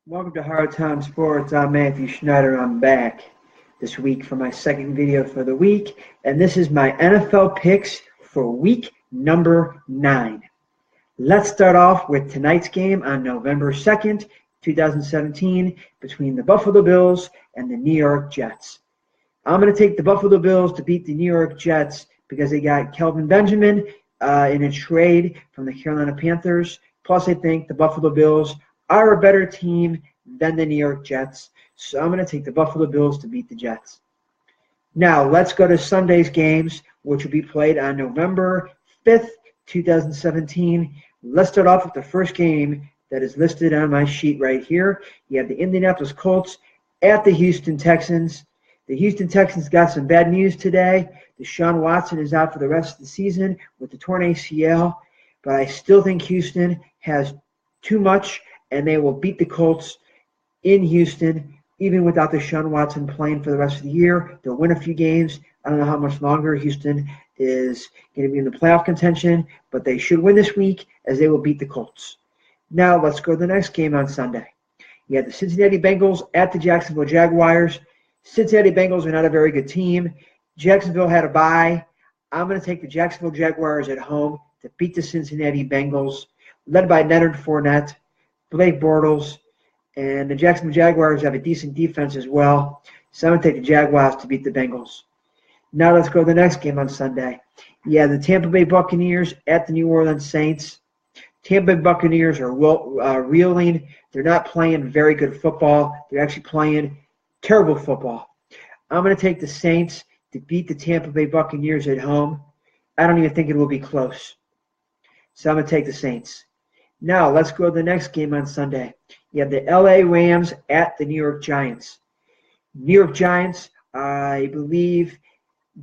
Welcome to Hard Time Sports. I'm Matthew Schneider. I'm back this week for my second video for the week, and this is my NFL picks for week number 9. Let's start off with tonight's game on November 2nd, 2017, between the Buffalo Bills and the New York Jets. I'm going to take the Buffalo Bills to beat the New York Jets because they got Kelvin Benjamin in a trade from the Carolina Panthers. Plus, I think the Buffalo Bills are a better team than the New York Jets. So I'm going to take the Buffalo Bills to beat the Jets. Now, let's go to Sunday's games, which will be played on November 5th, 2017. Let's start off with the first game that is listed on my sheet right here. You have the Indianapolis Colts at the Houston Texans. The Houston Texans got some bad news today. Deshaun Watson is out for the rest of the season with the torn ACL, but I still think Houston has too much, and they will beat the Colts in Houston, even without Deshaun Watson playing for the rest of the year. They'll win a few games. I don't know how much longer Houston is going to be in the playoff contention, but they should win this week as they will beat the Colts. Now let's go to the next game on Sunday. You have the Cincinnati Bengals at the Jacksonville Jaguars. Cincinnati Bengals are not a very good team. Jacksonville had a bye. I'm going to take the Jacksonville Jaguars at home to beat the Cincinnati Bengals, led by Leonard Fournette, Blake Bortles, and the Jacksonville Jaguars have a decent defense as well. So I'm going to take the Jaguars to beat the Bengals. Now let's go to the next game on Sunday. Yeah, the Tampa Bay Buccaneers at the New Orleans Saints. Tampa Bay Buccaneers are reeling. They're not playing very good football. They're actually playing terrible football. I'm going to take the Saints to beat the Tampa Bay Buccaneers at home. I don't even think it will be close. So I'm going to take the Saints. Now, let's go to the next game on Sunday. You have the LA Rams at the New York Giants. New York Giants, I believe,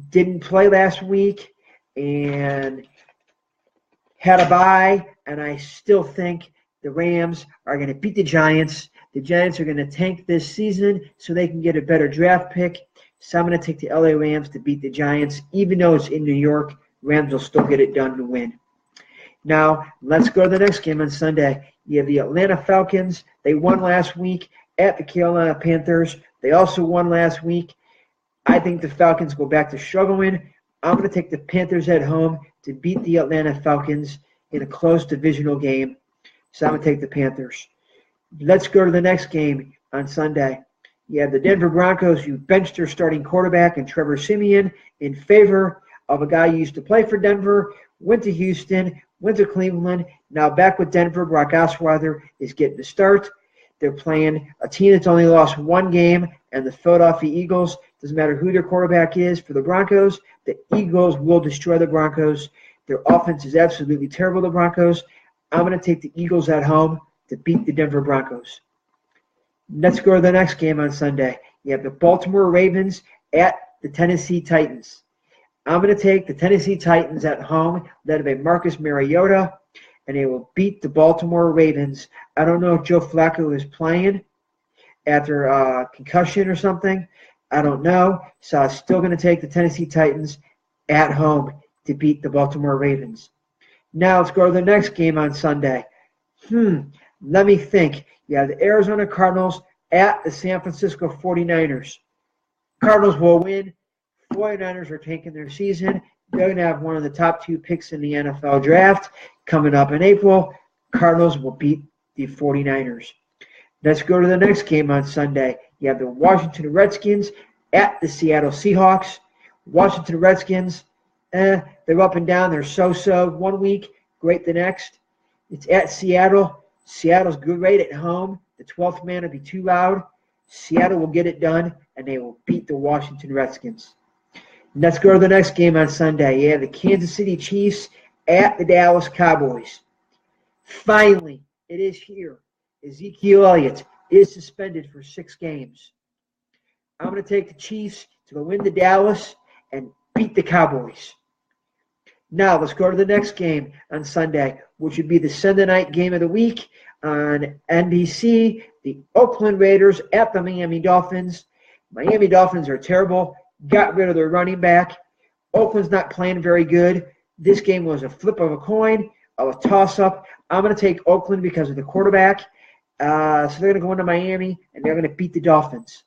didn't play last week and had a bye, and I still think the Rams are going to beat the Giants. The Giants are going to tank this season so they can get a better draft pick. So I'm going to take the LA Rams to beat the Giants. Even though it's in New York, Rams will still get it done to win. Now, let's go to the next game on Sunday. You have the Atlanta Falcons. They won last week at the Carolina Panthers. They also won last week. I think the Falcons go back to struggling. I'm going to take the Panthers at home to beat the Atlanta Falcons in a close divisional game. So I'm going to take the Panthers. Let's go to the next game on Sunday. You have the Denver Broncos. You benched their starting quarterback and Trevor Siemian in favor of a guy who used to play for Denver, went to Houston, went to Cleveland, now back with Denver. Brock Osweiler is getting the start. They're playing a team that's only lost one game, and the Philadelphia Eagles. Doesn't matter who their quarterback is for the Broncos. The Eagles will destroy the Broncos. Their offense is absolutely terrible, the Broncos. I'm going to take the Eagles at home to beat the Denver Broncos. Let's go to the next game on Sunday. You have the Baltimore Ravens at the Tennessee Titans. I'm going to take the Tennessee Titans at home, led by Marcus Mariota, and they will beat the Baltimore Ravens. I don't know if Joe Flacco is playing after concussion or something. I don't know. So I'm still going to take the Tennessee Titans at home to beat the Baltimore Ravens. Now let's go to the next game on Sunday. Let me think. You have the Arizona Cardinals at the San Francisco 49ers. Cardinals will win. 49ers are tanking their season. They're going to have one of the top 2 picks in the NFL draft coming up in April. Cardinals will beat the 49ers. Let's go to the next game on Sunday. You have the Washington Redskins at the Seattle Seahawks. Washington Redskins, they're up and down. They're so-so. One week, great the next. It's at Seattle. Seattle's good rate at home. The 12th man will be too loud. Seattle will get it done, and they will beat the Washington Redskins. Let's go to the next game on Sunday. You have the Kansas City Chiefs at the Dallas Cowboys. Finally, it is here. Ezekiel Elliott is suspended for 6 games. I'm going to take the Chiefs to go into Dallas and beat the Cowboys. Now, let's go to the next game on Sunday, which would be the Sunday night game of the week on NBC. The Oakland Raiders at the Miami Dolphins. Miami Dolphins are terrible. Got rid of their running back. Oakland's not playing very good. This game was a flip of a coin, of a toss-up. I'm going to take Oakland because of the quarterback. So they're going to go into Miami, and they're going to beat the Dolphins.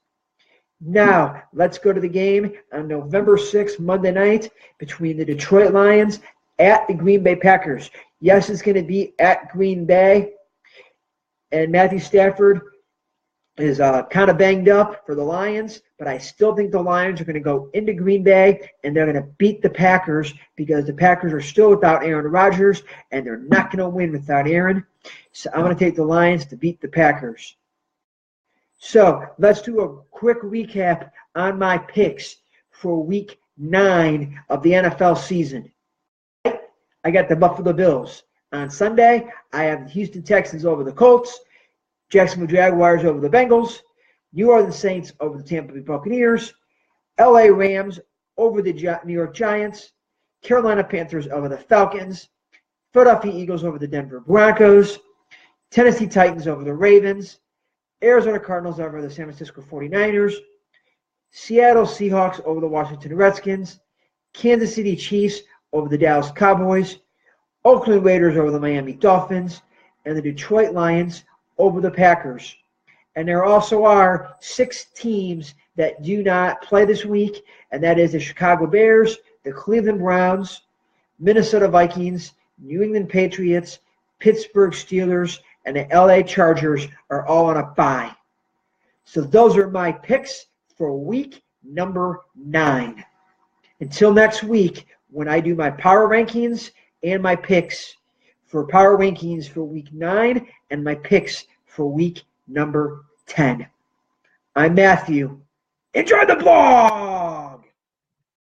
Now, let's go to the game on November 6th, Monday night, between the Detroit Lions at the Green Bay Packers. Yes, it's going to be at Green Bay, and Matthew Stafford is kind of banged up for the Lions, but I still think the Lions are going to go into Green Bay, and they're going to beat the Packers because the Packers are still without Aaron Rodgers, and they're not going to win without Aaron. So I'm going to take the Lions to beat the Packers. So let's do a quick recap on my picks for Week 9 of the NFL season. I got the Buffalo Bills. On Sunday, I have the Houston Texans over the Colts, Jacksonville Jaguars over the Bengals, New Orleans Saints over the Tampa Bay Buccaneers, LA Rams over the New York Giants, Carolina Panthers over the Falcons, Philadelphia Eagles over the Denver Broncos, Tennessee Titans over the Ravens, Arizona Cardinals over the San Francisco 49ers, Seattle Seahawks over the Washington Redskins, Kansas City Chiefs over the Dallas Cowboys, Oakland Raiders over the Miami Dolphins, and the Detroit Lions over the Packers. And there also are 6 teams that do not play this week, and that is the Chicago Bears, the Cleveland Browns, Minnesota Vikings, New England Patriots, Pittsburgh Steelers, and the LA Chargers are all on a bye. So those are my picks for week number 9. Until next week, when I do my power rankings and my picks for power rankings for week 9 and my picks for week number 10. I'm Matthew. Enjoy the ball!